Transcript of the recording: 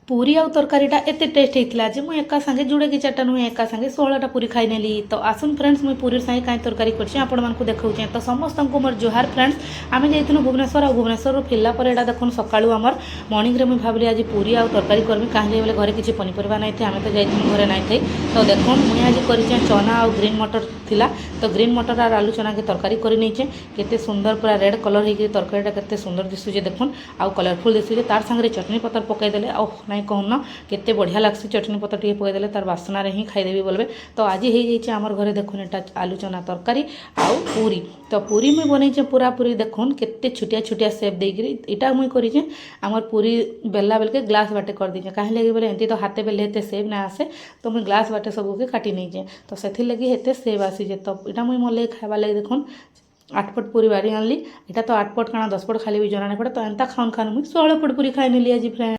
पूरी आउ तरकारीटा एते टेस्ट होता जे मुझे एका संगे जुड़े कि चार्टा नुहे एका संगे 16टा पूरी खाई नेली। तो आसुन फ्रेंड्स मुझे पूरी संगे कहीं तरकारी करछे आपण मानकु देखाउछे। तो समस्त को मोर जोहार फ्रेंड्स, आमे जाइथिनु भुवनेश्वर आ भुवनेश्वर फिरला पर एटा देखुन सकाळु हमर मॉर्निंग रे मुझे भाबली आज पूरी आउ तरकारी करमी काहे बोले घरे किछि पनिपरिबा नै थे, आमे तो जाइथिनु घरे नै थे। तो देखुन मुझे आज करिछे चना आ ग्रीन मटर थिला। तो ग्रीन मटर और आलू चना के तरकारी करि नैछे। केते सुंदर पूरा रेड कलर हेकि तरकारीटा केते सुंदर दिसुजे देखुन, आउ कलरफुल दिसुजे। तार संगे चटनी पत्तर पकाई देले आ नै कहून केते बढ़िया लागसी। चटनी पत्तर टे पकईदे तार बासना ही खाईदेवी बोलबे। तो आज हो जाइए आमर घरे देखुन एटा आलू चना तरकारी आउ पूरी। तो पूरी मुई बनईचे पूरा पूरी देखुन केते छुटिया छुटिया सेप देकरी इटा मुई करिचे। आमर पूरी बेला बेलके ग्लास बाटे कर दीचे कहीं लगे बोले एमती तो हाथे बेले हेते सेप ना आसे। तो मुई ग्लास बाटे सबके काटी नहींचे। तो से लगी हेते सेप आसीजे। तो इटा मुई मोर लगे खाइबार लगे देखुन 8 पट पूरी बारी आनली। इटा तो 8 पट काना 10 पट खाली भी जना नहीं पड़े। तो एंता खान खान मुई 16 पट पूरी खाई नेली आज फ्रेंड।